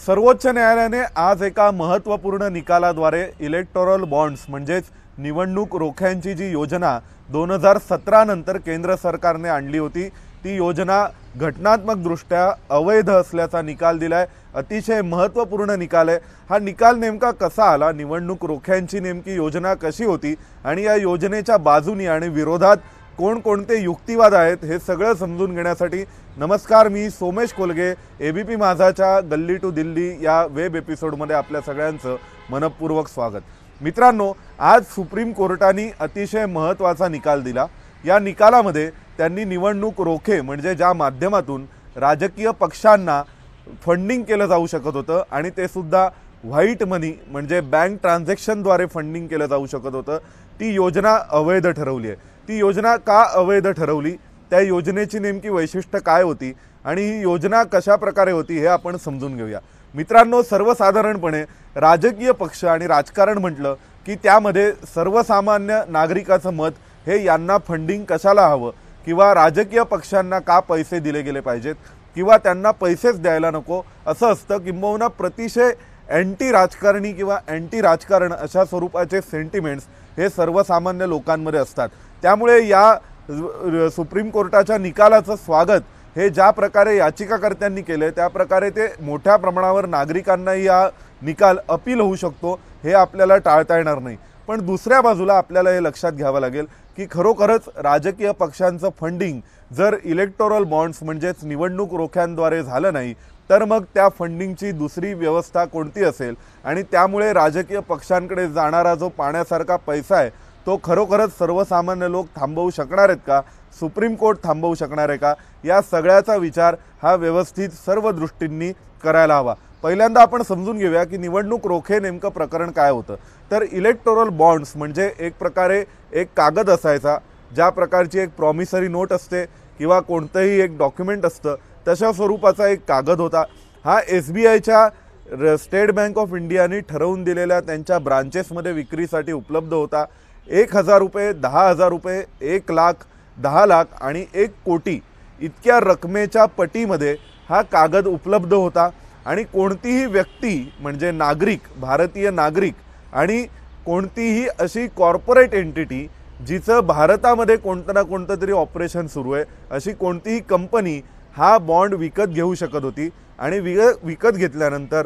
सर्वोच्च न्यायालयाने आज एका महत्त्वपूर्ण निकालाद्वारे इलेक्टोरल बॉन्ड्स म्हणजेच निवडणूक रोख्यांची जी योजना 2017 नंतर केंद्र सरकारने आणली होती ती योजना घटनात्मकदृष्ट्या अवैध असल्याचा निकाल दिलाय। अतिशय महत्त्वपूर्ण निकाल आहे। हा निकाल नेमका कसा आला, निवडणूक रोख्यांची नेमकी योजना कशी होती आणि या योजनेच्या बाजूनी आणि विरोधात कोणकोणते युक्तिवाद आहेत हे सगळं समजून घेण्यासाठी नमस्कार, मी सोमेश कोलगे एबीपी माझाच्या गल्ली टू दिल्ली या वेब एपिसोडमध्ये आपल्या सगळ्यांचं मनपूर्वक स्वागत। मित्रांनो, आज सुप्रीम कोर्टाने अतिशय महत्त्वाचा निकाल दिला। या निकालामध्ये त्यांनी निवडणूक रोखे म्हणजे ज्या माध्यमातून राजकीय पक्षांना फंडिंग केलं जाऊ शकत होतं आणि ते सुद्धा व्हाईट मनी म्हणजे बँक ट्रान्झॅक्शनद्वारे फंडिंग केलं जाऊ शकत होतं, ती योजना अवैध ठरवली आहे। ती योजना का अवैध ठरवली, त्या योजनेची नेमकी वैशिष्ट्य काय होती आणि ही योजना कशा प्रकारे होती हे आपण समजून घेऊया। मित्रांनो, सर्वसाधारणपणे राजकीय पक्ष आणि राजकारण म्हटलं की त्यामध्ये सर्वसामान्य नागरिकाचं मत हे यांना फंडिंग कशाला हवं किंवा राजकीय पक्षांना का पैसे दिले गेले पाहिजेत किंवा त्यांना पैसेच द्यायला नको असं असतं। किंबहुना प्रतिशय अँटी राजकारणी किंवा अँटी राजकारण अशा स्वरूपाचे सेंटिमेंट्स हे सर्वसामान्य लोकांमध्ये असतात। त्यामुळे या सुप्रीम कोर्टाच्या निकालाचं स्वागत हे ज्या प्रकारे याचिकाकर्त्यांनी केले त्या प्रकारे ते मोठ्या प्रमाणावर नागरिकांना या निकाल अपील होऊ शकतो हे आपल्याला टाळता येणार नाही। पण दुसऱ्या बाजूला आपल्याला हे लक्षात घ्यावं लागेल की खरोखरच राजकीय पक्षांचं फंडिंग जर इलेक्टोरल बॉन्ड्स म्हणजेच निवडणूक रोख्यांद्वारे झालं नाही तर मग त्या फंडिंगची दुसरी व्यवस्था कोणती असेल आणि त्यामुळे राजकीय पक्षांकडे जाणारा जो पाण्यासारखा पैसा आहे तो खरोखरच सर्वसामान्य लोक थांबवू शकणार आहेत का, सुप्रीम कोर्ट थांबवू शकणार आहे का, या सगळ्याचा विचार हा व्यवस्थित सर्व दृष्टींनी करायला हवा। पहिल्यांदा आपण समजून घेऊया की निवडणूक रोखे नेमकं प्रकरण काय होतं। तर इलेक्टोरल बॉन्ड्स म्हणजे एक प्रकारे एक कागद असायचा, ज्या प्रकारची एक प्रॉमिसरी नोट असते किंवा कोणतंही एक डॉक्युमेंट असतं तशा स्वरूपाचा एक कागद होता। हा SBIच्या स्टेट बँक ऑफ इंडियाने ठरवून दिलेल्या त्यांच्या ब्रांचेसमध्ये विक्रीसाठी उपलब्ध होता। 1000 रुपये, 10,000 रुपये, 1 लाख, 10 लाख आणि 1 कोटी इतक्या रकमेच्या पटीमध्ये हा कागद उपलब्ध होता आणि कोणतीही व्यक्ती म्हणजे नागरिक, भारतीय नागरिक आणि कोणतीही अशी कॉर्पोरेट एंटिटी जिचं भारतामध्ये कोणतं ना कोणतं तरी ऑपरेशन सुरू आहे अशी कोणतीही कंपनी हा बॉन्ड विकत घेऊ शकत होती आणि विकत घेतल्यानंतर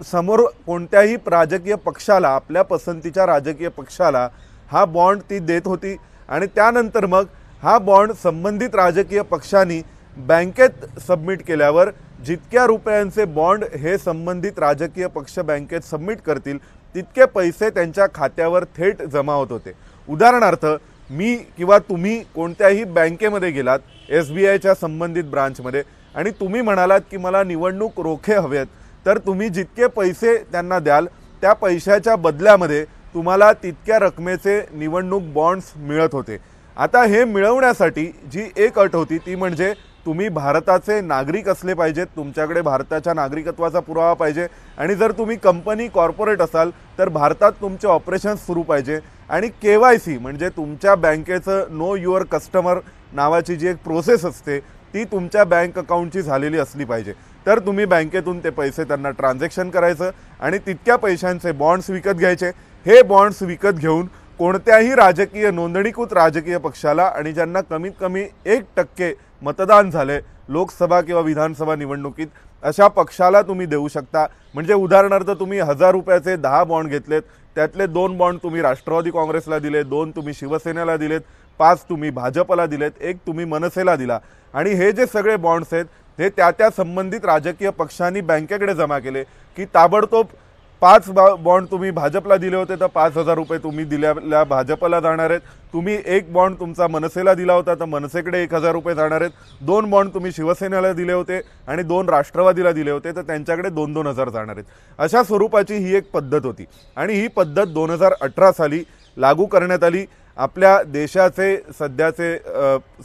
समोर कोणत्याही राजकीय पक्षाला, आपल्या पसंतीच्या राजकीय पक्षाला हा बॉन्ड ती देत होती आणि त्यानंतर मग हा बॉन्ड संबंधित राजकीय पक्षांनी बँकेत सबमिट केल्यावर जितक्या रुपयांचे बॉन्ड हे संबंधित राजकीय पक्ष बँकेत सबमिट करतील तितके पैसे त्यांच्या खात्यावर थेट जमा होत होते। उदाहरणार्थ, मी किंवा तुम्ही कोणत्याही बँकेमध्ये गेलात SBIच्या संबंधित ब्रांचमध्ये आणि तुम्ही म्हणालात की मला निवडणूक रोखे हवेत, तर तुम्ही जितके पैसे त्यांना द्याल त्या पैशाच्या बदल्यामध्ये तुम्हाला तितक्या रकमेचे निवडणूक बॉन्ड्स मिळत होते। आता हे मिळवण्यासाठी जी एक अट होती ती म्हणजे तुम्ही भारताचे नागरिक असले पाहिजेत, तुमच्याकडे भारताच्या नागरिकत्वाचा पुरावा पाहिजे आणि जर तुम्ही कंपनी कॉर्पोरेट असाल तर भारतात तुमचे ऑपरेशन्स सुरू पाहिजे आणि KYC म्हणजे तुमच्या बँकेचं नो युअर कस्टमर नावाची जी एक प्रोसेस असते ती तुमच्या बँक अकाउंटची झालेली असली पाहिजे। तर तुम्ही बँकेतून ते पैसे त्यांना ट्रान्झॅक्शन करायचं आणि तितक्या पैशांचे बॉन्ड्स विकत घ्यायचे। हे बॉन्ड्स विकत घेऊन कोणत्याही राजकीय नोंदणीकृत राजकीय पक्षाला आणि ज्यांना कमीत कमी 1% मतदान झाले लोकसभा किंवा विधानसभा निवडणुकीत अशा पक्षाला तुम्ही देऊ शकता। म्हणजे उदाहरणार्थ तुम्ही 1000 रुपयाचे 10 बॉन्ड घेतलेत, त्यातले 2 बॉन्ड तुम्ही राष्ट्रवादी काँग्रेसला दिले, 2 तुम्ही शिवसेनेला दिलेत, 5 तुम्ही भाजपला दिलेत, 1 तुम्ही मनसेला दिला आणि हे जे सगळे बॉन्ड्स आहेत हे त्या संबंधित राजकीय पक्षांनी बँकेकडे जमा केले की ताबडतोब 5 बॉन्ड तुम्ही भाजपला दिले होते तर 5,000 रुपये तुम्ही दिलेल्या भाजपला जाणार आहेत। तुम्ही 1 बॉन्ड तुमचा मनसेला दिला होता तर मनसेकडे 1000 रुपये जाणार आहेत। 2 बॉन्ड तुम्ही शिवसेनेला दिले होते आणि 2 राष्ट्रवादीला दिले होते तर त्यांच्याकडे 2,000 जाणार आहेत। अशा स्वरूपाची ही एक पद्धत होती आणि ही पद्धत 2018 साली लागू करण्यात आली। आपल्या देशाचे सध्याचे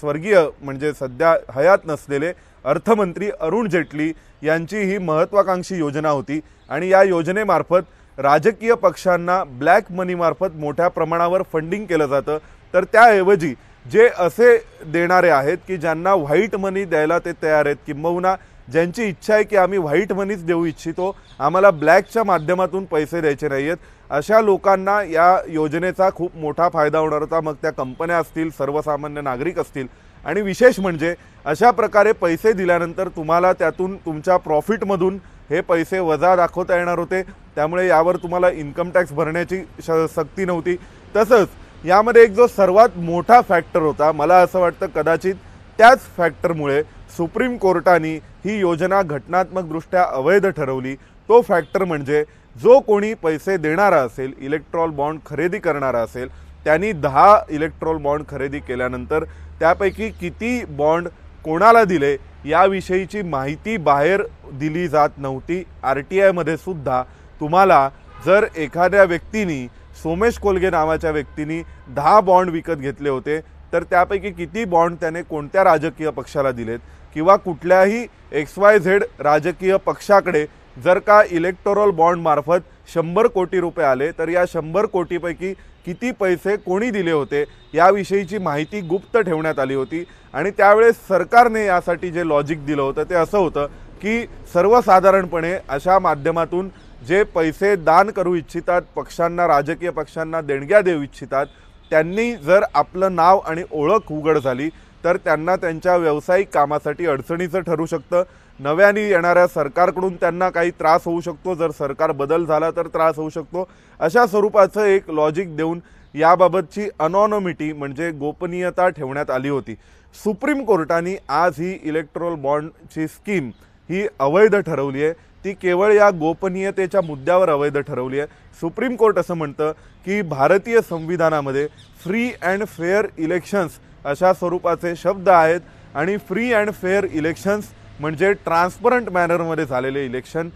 स्वर्गीय म्हणजे सध्या हयात नसलेले अर्थमंत्री अरुण जेटली यांची ही महत्त्वाकांक्षी योजना होती आणि या योजनेमार्फत राजकीय पक्षांना ब्लॅक मनी मार्फत मोठ्या प्रमाणावर फंडिंग केलं जातं। तर त्याऐवजी जे असे देणारे आहेत की ज्यांना व्हाईट मनी द्यायला ते तयार आहेत किंबहुना ज्यांची इच्छा आहे की आम्ही व्हाईट मनीच देऊ इच्छितो, आम्हाला ब्लॅकच्या माध्यमातून पैसे द्यायचे नाहीयेत, अशा लोकांना या योजनेचा खूप मोठा फायदा होणार होता। मग त्या कंपन्या असतील, सर्वसामान्य नागरिक असतील, आणि विशेष म्हणजे अशा प्रकारे पैसे दिल्यानंतर तुम्हाला त्यातून तुमच्या प्रॉफिटमधून हे पैसे वजा दाखवता येणार होते, त्यामुळे यावर तुम्हाला इन्कम टॅक्स भरण्याची सक्ती नव्हती। तसंच यामध्ये एक जो सर्वात मोठा फॅक्टर होता, मला असं वाटतं कदाचित त्याच फॅक्टरमुळे सुप्रीम कोर्टाने ही योजना घटनात्मकदृष्ट्या अवैध ठरवली। तो फॅक्टर म्हणजे जो कोणी पैसे देणारा असेल, इलेक्ट्रॉल बॉन्ड खरेदी करणारा असेल, त्यांनी 10 इलेक्ट्रॉल बॉन्ड खरेदी केल्यानंतर त्यापैकी किती बॉन्ड कोणाला दिले याविषयीची माहिती बाहेर दिली जात नव्हती। RTI मध्ये सुद्धा तुम्हाला जर एखाद्या व्यक्तीने, सोमेश कोलगे नावाच्या व्यक्तीने 10 बॉन्ड विकत घेतले होते, तर त्यापैकी किती बॉन्ड त्याने कोणत्या राजकीय पक्षाला दिलेत, किंवा कुठल्याही XYZ राजकीय पक्षाकडे जर का इलेक्टोरल बॉन्ड मार्फत 100 कोटी रुपये आले, तर या 100 कोटीपैकी किती पैसे कोणी दिले होते याविषयीची माहिती गुप्त ठेवण्यात आली होती। आणि त्यावेळेस सरकारने यासाठी जे लॉजिक दिलं होतं ते असं होतं की सर्वसाधारणपणे अशा माध्यमातून जे पैसे दान करू इच्छितात, पक्षांना, राजकीय पक्षांना देणग्या देऊ इच्छितात, त्यांनी जर आपलं नाव आणि ओळख उघड झाली तर त्यांना त्यांच्या व्यावसायिक कामासाठी अडचणीचं ठरू शकतं। नव्याने येणाऱ्या सरकारकडून त्यांना काही त्रास होऊ शकतो, जर सरकार बदल झाला तर त्रास होऊ शकतो। अशा स्वरूपाचं एक लॉजिक देऊन याबाबतची अनॉनॉमिटी म्हणजे गोपनीयता ठेवण्यात आली होती। सुप्रीम कोर्टाने आज ही इलेक्ट्रोल बॉन्डची स्कीम ही अवैध ठरवली आहे, ती केवळ या गोपनीयतेच्या मुद्द्यावर अवैध ठरवली आहे। सुप्रीम कोर्ट असं म्हणतं की भारतीय संविधानामध्ये फ्री अँड फेअर इलेक्शन्स अशा स्वरूपाचे शब्द आहेत, आणि फ्री अँड फेअर इलेक्शन्स म्हणजे ट्रान्सपरंट मॅनरमध्ये झालेले इलेक्शन,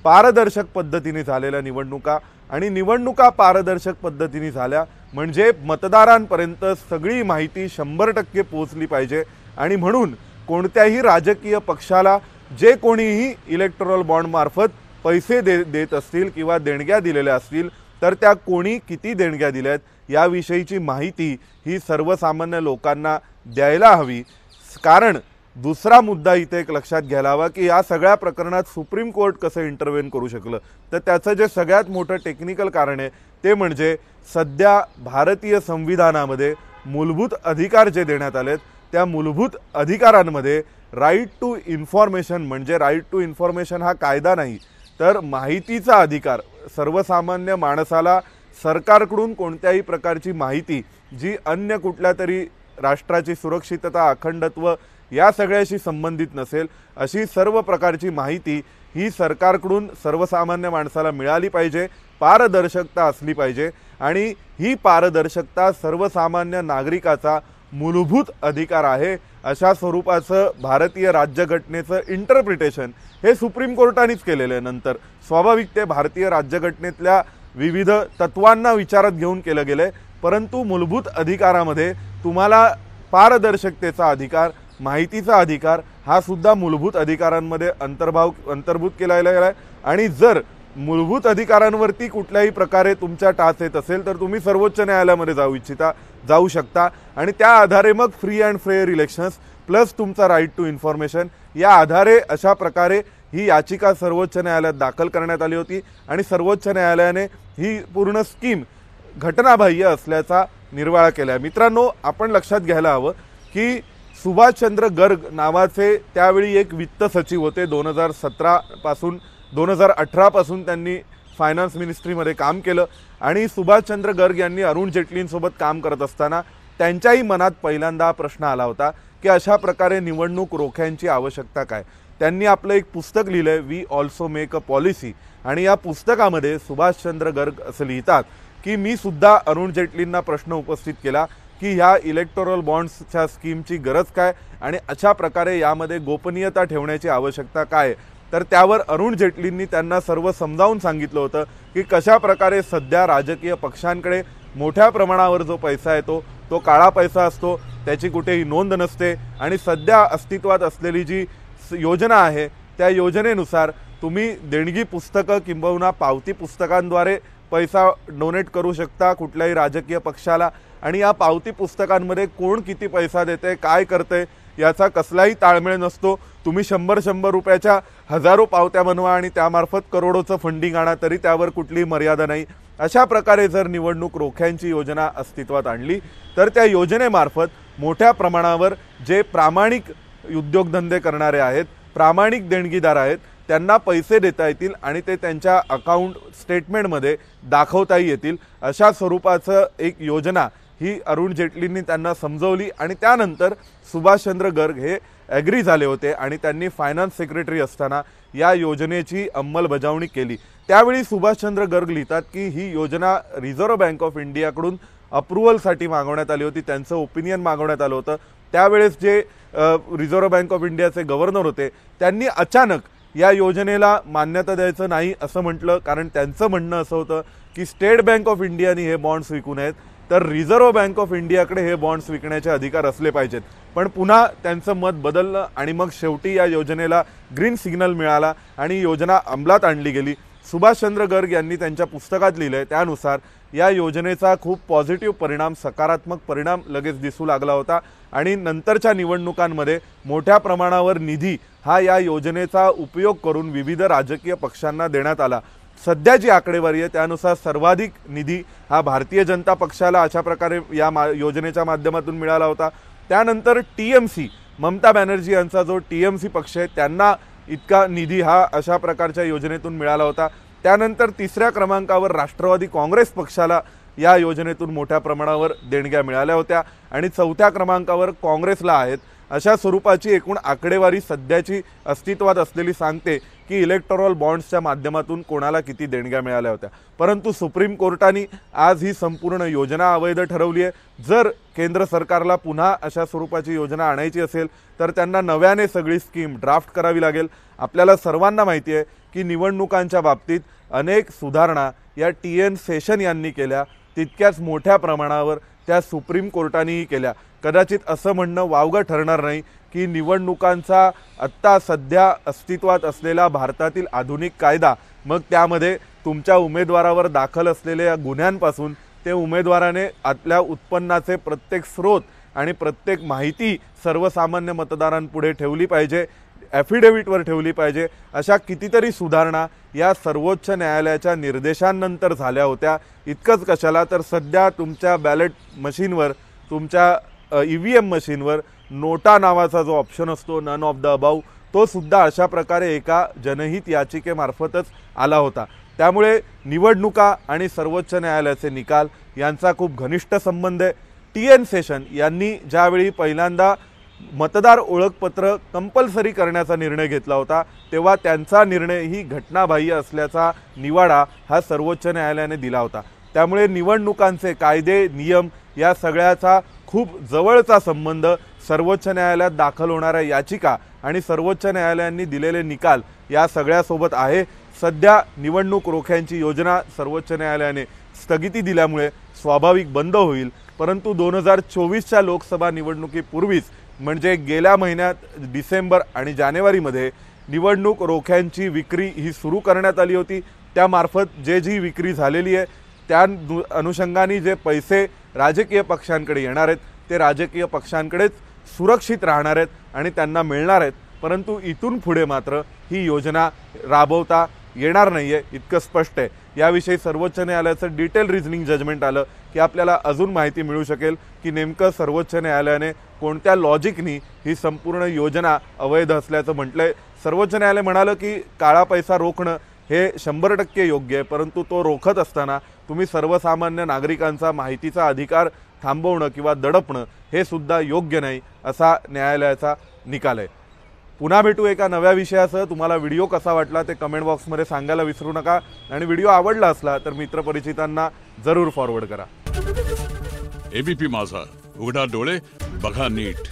पारदर्शक पद्धतीने झालेल्या निवडणुका, आणि निवडणुका पारदर्शक पद्धतीने झाल्या म्हणजे मतदारांपर्यंत सगळी माहिती 100% पोहोचली पाहिजे। आणि म्हणून कोणत्याही राजकीय पक्षाला जे कोणीही इलेक्टोरल बॉन्ड मार्फत पैसे देत असतील किंवा देणग्या दिलेल्या असतील, तर त्या कोणी किती देणग्या दिल्यात याविषयीची माहिती ही सर्वसामान्य लोकांना द्यायला हवी। कारण दुसरा मुद्दा इथे एक लक्षात घ्यायला हवा की या सगळ्या प्रकरणात सुप्रीम कोर्ट कसं इंटरव्हेन करू शकलं, तर त्याचं जे सगळ्यात मोठं टेक्निकल कारण आहे ते म्हणजे सध्या भारतीय संविधानामध्ये मूलभूत अधिकार जे देण्यात आलेत, त्या मूलभूत अधिकारांमध्ये राईट टू इन्फॉर्मेशन म्हणजे राईट टू इन्फॉर्मेशन हा कायदा नाही, तर माहितीचा अधिकार, सर्वसामान्य माणसाला सरकारकडून कोणत्याही प्रकारची माहिती जी अन्य कुठल्या तरी राष्ट्राची सुरक्षितता, अखंडत्व या सगळ्याशी संबंधित नसेल, अशी सर्व प्रकारची माहिती ही सरकारकडून सर्वसामान्य माणसाला मिळाली पाहिजे, पारदर्शकता असली पाहिजे। आणि ही पारदर्शकता सर्वसामान्य नागरिकाचा मूलभूत अधिकार आहे, अशा स्वरूपाचं भारतीय राज्यघटनेचं इंटरप्रिटेशन हे सुप्रीम कोर्टानेच केलेलं आहे। नंतर स्वाभाविक ते भारतीय राज्यघटनेतल्या विविध तत्वांना विचारात घेऊन केलं गेलंय, परंतु मूलभूत अधिकारामध्ये तुम्हाला पारदर्शकतेचा अधिकार, माहितीचा अधिकार हा सुद्धा मूलभूत अधिकारांमध्ये अंतर्भूत केला गेला आहे। आणि जर मूलभूत अधिकारांवरती कुठल्याही प्रकारे तुमच्या टाच येत असेल तर तुम्ही सर्वोच्च न्यायालयामध्ये जाऊ शकता, आणि त्या आधारे मग free and fair elections plus तुमचा राईट टू इन्फॉर्मेशन या आधारे अशा प्रकारे ही याचिका सर्वोच्च न्यायालयात दाखल करण्यात आली होती, आणि सर्वोच्च न्यायालयाने ही पूर्ण स्कीम घटनाबाह्य असल्याचा निर्वाळा केला आहे। मित्रांनो, आपण लक्षात घ्यायला हवं की सुभाषचंद्र गर्ग नावाचे त्यावेळी एक वित्त सचिव होते। 2017 पासून 2018 पासून त्यांनी फायनान्स मिनिस्ट्रीमध्ये काम केलं, आणि सुभाषचंद्र गर्ग यांनी अरुण जेटलींसोबत काम करत असताना त्यांच्याही मनात पहिल्यांदा प्रश्न आला होता की अशा प्रकारे निवडणूक रोख्यांची आवश्यकता काय। त्यांनी आपलं एक पुस्तक लिहिलंय, we also make a policy, आणि या पुस्तकामध्ये सुभाषचंद्र गर्ग असं लिहितात की मी सुद्धा अरुण जेटलींना प्रश्न उपस्थित केला की ह्या इलेक्टोरल बॉन्ड्सच्या स्कीमची गरज काय, आणि अशा प्रकारे यामध्ये गोपनीयता ठेवण्याची आवश्यकता काय। तर त्यावर अरुण जेटलींनी त्यांना सर्व समजावून सांगितलं होतं की कशा प्रकारे सध्या राजकीय पक्षांकडे मोठ्या प्रमाणावर जो पैसा येतो तो काळा पैसा असतो, त्याची कुठेही नोंद नसते, आणि सध्या अस्तित्वात असलेली जी योजना आहे त्या योजनेनुसार तुम्ही देणगी पुस्तकं किंबहुना पावती पुस्तकांद्वारे पैसा डोनेट करू शकता कुठल्याही राजकीय पक्षाला, आणि या पावती पुस्तकांमध्ये कोण किती पैसा देते, काय करते याचा कसलाही ताळमेळ नसतो। तुम्ही 100 रुपयाच्या हजारो पावत्या बनवा आणि त्यामार्फत करोडोचं फंडिंग आणा तरी त्यावर कुठलीही मर्यादा नाही। अशा प्रकारे जर निवडणूक रोख्यांची योजना अस्तित्वात आणली तर त्या योजनेमार्फत मोठ्या प्रमाणावर जे प्रामाणिक उद्योगधंदे करणारे आहेत, प्रामाणिक देणगीदार आहेत, त्यांना पैसे देता येतील आणि ते त्यांच्या अकाउंट स्टेटमेंटमध्ये दाखवता येतील। अशा स्वरूपाचं एक योजना ही अरुण जेटलींनी त्यांना समजवली आणि त्यानंतर सुभाषचंद्र गर्ग हे ॲग्री झाले होते आणि त्यांनी फायनान्स सेक्रेटरी असताना या योजनेची अंमलबजावणी केली। त्यावेळी सुभाषचंद्र गर्ग लिहितात की ही योजना रिझर्व्ह बँक ऑफ इंडियाकडून अप्रूव्हलसाठी मागवण्यात आली होती, त्यांचं ओपिनियन मागवण्यात आलं होतं। त्यावेळेस जे रिझर्व्ह बँक ऑफ इंडियाचे गव्हर्नर होते त्यांनी अचानक या योजनेला मान्यता द्यायचं नाही असं म्हटलं, कारण त्यांचं म्हणणं असं होतं की स्टेट बँक ऑफ इंडियाने हे बॉन्ड्स विकू नयेत तर रिझर्व्ह बँक ऑफ इंडियाकडे हे बॉन्ड्स विकण्याचे अधिकार असले पाहिजेत। पण पुन्हा त्यांचं मत बदललं आणि मग शेवटी या योजनेला ग्रीन सिग्नल मिळाला आणि योजना अंमलात आणली गेली। सुभाषचंद्र गर्ग यांनी त्यांच्या पुस्तकात लिहिलंय त्यानुसार या योजनेचा खूप पॉझिटिव्ह परिणाम, सकारात्मक परिणाम लगेच दिसू लागला होता आणि नंतरच्या निवडणुकांमध्ये मोठ्या प्रमाणावर निधी हा या योजनेचा उपयोग करून विविध राजकीय पक्षांना देण्यात आला। सध्याची आकडेवारी आहे त्यानुसार सर्वाधिक निधी हा भारतीय जनता पक्षाला अशा प्रकारे या योजनेच्या माध्यमातून मिळाला होता। त्यानंतर टीएमसी, ममता बॅनर्जी यांचा जो टीएमसी पक्ष आहे त्यांना इतका निधी हा अशा प्रकारच्या योजनेतून मिळाला होता। त्यानंतर तिसऱ्या क्रमांकावर राष्ट्रवादी काँग्रेस पक्षाला या योजनेतून मोठ्या प्रमाणावर देणग्या मिळाल्या होत्या आणि चौथ्या क्रमांकावर काँग्रेसला आहेत। अशा स्वरूपाची एकूण आकडेवारी सध्याची अस्तित्वात असलेली सांगते की इलेक्टोरल बॉन्ड्सच्या माध्यमातून कोणाला किती देणग्या मिळाल्या होत्या। परंतु सुप्रीम कोर्टाने आज ही संपूर्ण योजना अवैध ठरवली आहे। जर केंद्र सरकारला पुन्हा अशा स्वरूपाची योजना आणायची असेल तर त्यांना नव्याने सगळी स्कीम ड्राफ्ट करावी लागेल। आपल्याला सर्वांना माहिती आहे की निवडणुकांच्या बाबतीत अनेक सुधारणा या TN सेशन यांनी केल्या, तितक्याच मोठ्या प्रमाणावर त्या सुप्रीम कोर्टानेही केल्या। कदाचित असं म्हणणं वावगं ठरणार नाही की निवडणुकांचा आत्ता सध्या अस्तित्वात असलेला भारतातील आधुनिक कायदा, मग त्यामध्ये तुमच्या उमेदवारावर दाखल असलेल्या गुन्ह्यांपासून ते उमेदवाराने आपल्या उत्पन्नाचे प्रत्येक स्रोत आणि प्रत्येक माहिती सर्वसामान्य मतदारांपुढे ठेवली पाहिजे, ॲफिडेव्हिटवर ठेवली पाहिजे, अशा कितीतरी सुधारणा या सर्वोच्च न्यायालयाच्या निर्देशांनंतर झाल्या होत्या। इतकंच कशाला तर सध्या तुमच्या बॅलेट मशीनवर, तुमच्या EVM मशीनवर नोटा नावाचा जो ऑप्शन असतो, नन ऑफ द अबाव, तो सुद्धा अशा प्रकारे एका जनहित याचिकेमार्फतच आला होता। त्यामुळे निवडणुका आणि सर्वोच्च न्यायालयाचे निकाल यांचा खूप घनिष्ठ संबंध आहे। TN सेशन यांनी ज्यावेळी पहिल्यांदा मतदार ओळखपत्र कंपल्सरी करण्याचा निर्णय घेतला होता तेव्हा त्यांचा निर्णय ही घटनाबाह्य असल्याचा निवाडा हा सर्वोच्च न्यायालयाने दिला होता। त्यामुळे निवडणुकांचे कायदे, नियम या सगळ्याचा खूप जवळचा संबंध सर्वोच्च न्यायालयात दाखल होणाऱ्या याचिका आणि सर्वोच्च न्यायालयांनी दिलेले निकाल या सगळ्यासोबत आहे। सध्या निवडणूक रोख्यांची योजना सर्वोच्च न्यायालयाने स्थगिती दिल्यामुळे स्वाभाविक बंद होईल, परंतु 2024च्या लोकसभा निवडणुकीपूर्वीच म्हणजे गेल्या महिन्यात डिसेंबर आणि जानेवारीमध्ये निवडणूक रोख्यांची विक्री ही सुरू करण्यात आली होती। त्यामार्फत जी विक्री झालेली आहे त्या अनुषंगाने जे पैसे राजकीय पक्षांकडे येणार आहेत ते राजकीय पक्षांकडेच सुरक्षित राहणार आहेत आणि त्यांना मिळणार आहेत। परंतु इथून पुढे मात्र ही योजना राबवता येणार नाहीये इतकं स्पष्ट आहे। याविषयी सर्वोच्च न्यायालयाचं डिटेल रिझनिंग जजमेंट आलं की आपल्याला अजून माहिती मिळू शकेल की नेमकं सर्वोच्च न्यायालयाने कोणत्या लॉजिकनी ही संपूर्ण योजना अवैध असल्याचं म्हटलंय। सर्वोच्च न्यायालय म्हणालं की काळा पैसा रोखणं हे 100% योग्य आहे, परंतु तो रोखत असताना तुम्ही सर्वसामान्य नागरिकांचा माहितीचा अधिकार थांबवणं किंवा दडपणं हे सुद्धा योग्य नाही असा न्यायालयाचा निकाल आहे। पुन्हा भेटू एका नव्या विषयासह। तुम्हाला व्हिडिओ कसा वाटला ते कमेंट बॉक्समध्ये सांगायला विसरू नका आणि व्हिडिओ आवडला असला तर मित्रपरिचितांना जरूर फॉरवर्ड करा। ABP माझा, उघडा डोळे बघा नीट।